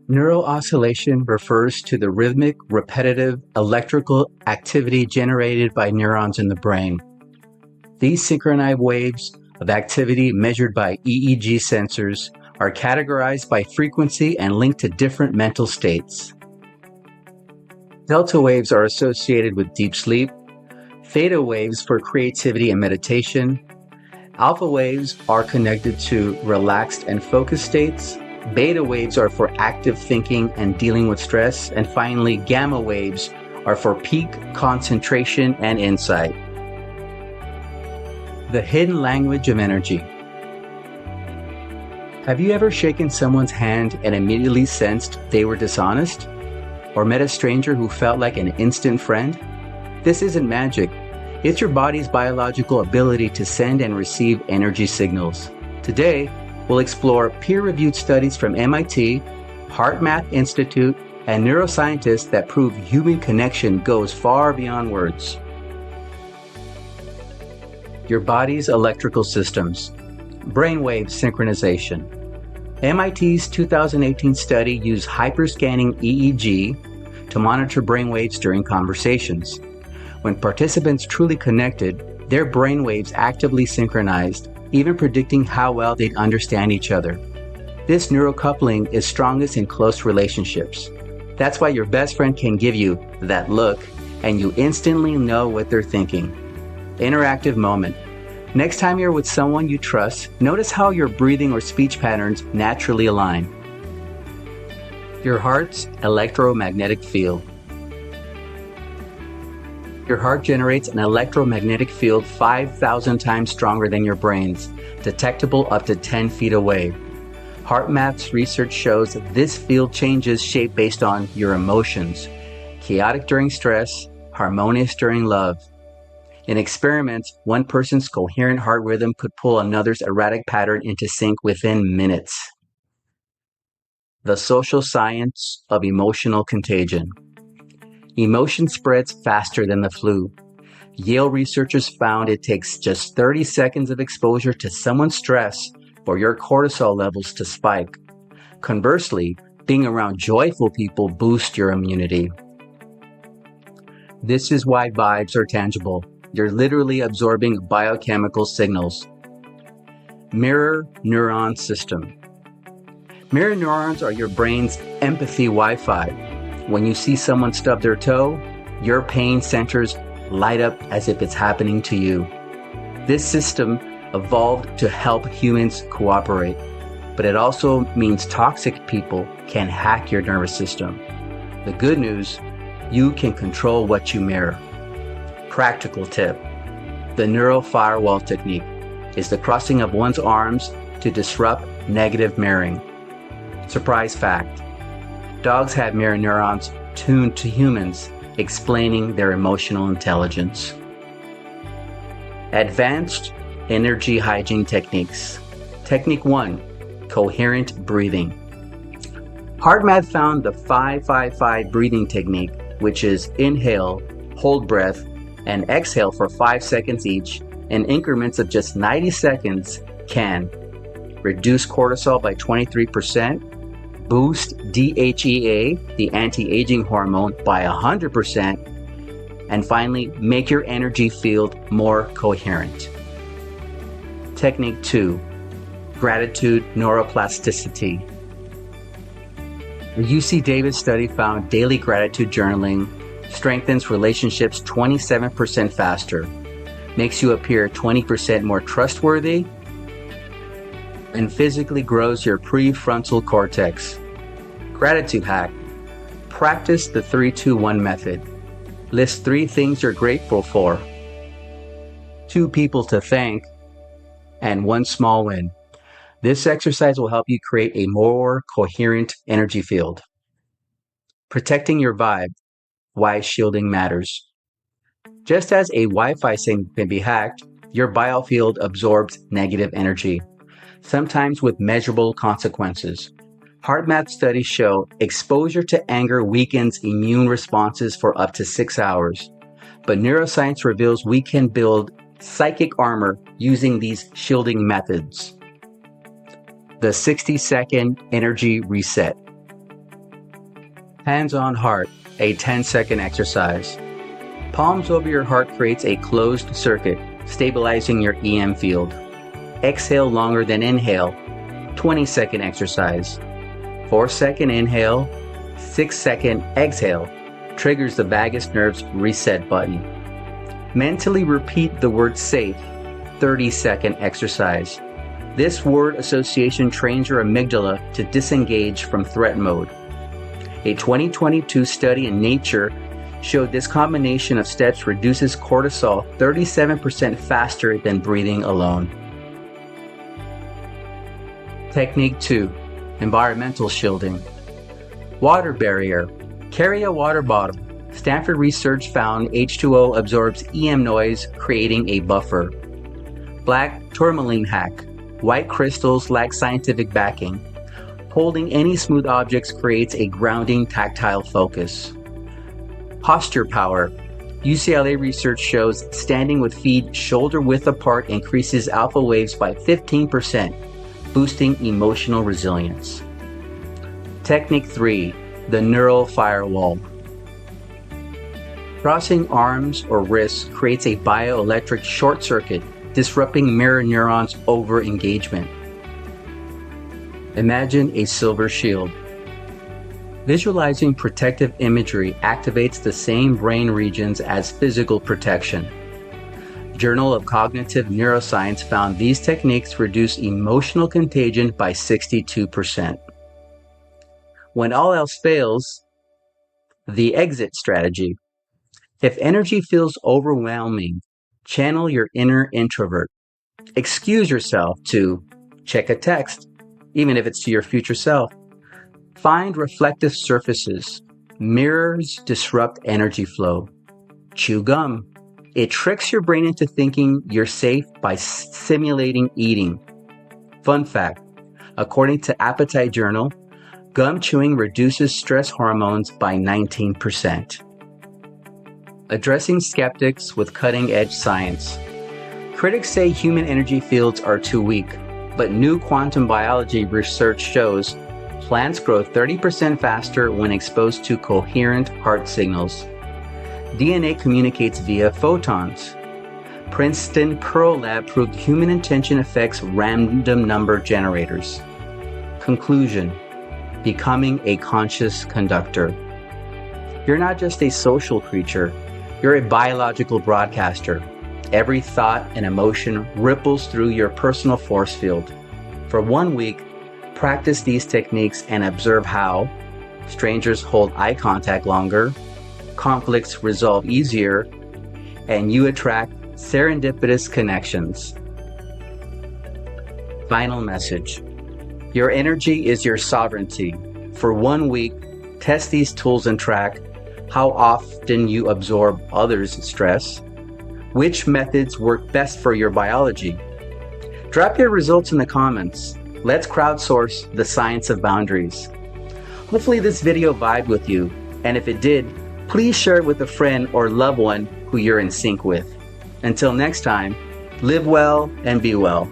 Neural oscillation refers to the rhythmic, repetitive electrical activity generated by neurons in the brain. These synchronized waves of activity measured by EEG sensors are categorized by frequency and linked to different mental states. Delta waves are associated with deep sleep, theta waves for creativity and meditation, alpha waves are connected to relaxed and focused states, beta waves are for active thinking and dealing with stress, and finally, gamma waves are for peak concentration and insight. The hidden language of energy. Have you ever shaken someone's hand and immediately sensed they were dishonest? Or met a stranger who felt like an instant friend? This isn't magic. It's your body's biological ability to send and receive energy signals. Today, we'll explore peer-reviewed studies from MIT, HeartMath Institute, and neuroscientists that prove human connection goes far beyond words. Your body's electrical systems. Brainwave synchronization. MIT's 2018 study used hyperscanning EEG to monitor brainwaves during conversations. When participants truly connected, their brainwaves actively synchronized, even predicting how well they'd understand each other. This neural coupling is strongest in close relationships. That's why your best friend can give you that look, and you instantly know what they're thinking. Interactive moment. Next time you're with someone you trust, notice how your breathing or speech patterns naturally align. Your heart's electromagnetic field. Your heart generates an electromagnetic field 5,000 times stronger than your brain's, detectable up to 10 feet away. HeartMath's research shows that this field changes shape based on your emotions, chaotic during stress, harmonious during love. In experiments, one person's coherent heart rhythm could pull another's erratic pattern into sync within minutes. The social science of emotional contagion. Emotion spreads faster than the flu. Yale researchers found it takes just 30 seconds of exposure to someone's stress for your cortisol levels to spike. Conversely, being around joyful people boosts your immunity. This is why vibes are tangible. You're literally absorbing biochemical signals. Mirror neuron system. Mirror neurons are your brain's empathy Wi-Fi. When you see someone stub their toe, your pain centers light up as if it's happening to you. This system evolved to help humans cooperate, but it also means toxic people can hack your nervous system. The good news, you can control what you mirror. Practical tip. The neural firewall technique is the crossing of one's arms to disrupt negative mirroring. Surprise fact. Dogs have mirror neurons tuned to humans, explaining their emotional intelligence. Advanced energy hygiene techniques. Technique 1, coherent breathing. HeartMath found the 5-5-5 breathing technique, which is inhale, hold breath, and exhale for 5 seconds each in increments of just 90 seconds can reduce cortisol by 23%, boost DHEA, the anti-aging hormone, by 100%, and finally, make your energy field more coherent. Technique 2, gratitude neuroplasticity. The UC Davis study found daily gratitude journaling strengthens relationships 27% faster, makes you appear 20% more trustworthy, and physically grows your prefrontal cortex. Gratitude hack. Practice the 3-2-1 method. List 3 things you're grateful for, 2 people to thank, and 1 small win. This exercise will help you create a more coherent energy field. Protecting your vibe. Why shielding matters. Just as a Wi-Fi signal can be hacked, your biofield absorbs negative energy, sometimes with measurable consequences. HeartMath studies show exposure to anger weakens immune responses for up to 6 hours. But neuroscience reveals we can build psychic armor using these shielding methods. The 60-second energy reset. Hands on heart, a 10-second exercise. Palms over your heart creates a closed circuit, stabilizing your EM field. Exhale longer than inhale, 20-second exercise. 4-second inhale, 6-second exhale, triggers the vagus nerve's reset button. Mentally repeat the word safe, 30-second exercise. This word association trains your amygdala to disengage from threat mode. A 2022 study in Nature showed this combination of steps reduces cortisol 37% faster than breathing alone. Technique 2. Environmental shielding. Water barrier. Carry a water bottle. Stanford research found H2O absorbs EM noise, creating a buffer. Black tourmaline hack. White crystals lack scientific backing. Holding any smooth objects creates a grounding tactile focus. Posture power. UCLA research shows standing with feet shoulder width apart increases alpha waves by 15%, boosting emotional resilience. Technique 3. The neural firewall. Crossing arms or wrists creates a bioelectric short circuit, disrupting mirror neurons over engagement. Imagine a silver shield. Visualizing protective imagery activates the same brain regions as physical protection. Journal of Cognitive Neuroscience found these techniques reduce emotional contagion by 62%. When all else fails, the exit strategy. If energy feels overwhelming, channel your inner introvert. Excuse yourself to check a text, even if it's to your future self. Find reflective surfaces. Mirrors disrupt energy flow. Chew gum. It tricks your brain into thinking you're safe by simulating eating. Fun fact, according to Appetite Journal, gum chewing reduces stress hormones by 19%. Addressing skeptics with cutting-edge science. Critics say human energy fields are too weak, but new quantum biology research shows plants grow 30% faster when exposed to coherent heart signals. DNA communicates via photons. Princeton Pearl Lab proved human intention affects random number generators. Conclusion: becoming a conscious conductor. You're not just a social creature, you're a biological broadcaster. Every thought and emotion ripples through your personal force field. For 1 week, practice these techniques and observe how strangers hold eye contact longer, conflicts resolve easier, and you attract serendipitous connections. Final message. Your energy is your sovereignty. For 1 week, test these tools and track how often you absorb others' stress, which methods work best for your biology. Drop your results in the comments. Let's crowdsource the science of boundaries. Hopefully this video vibed with you, and if it did, please share it with a friend or loved one who you're in sync with. Until next time, live well and be well.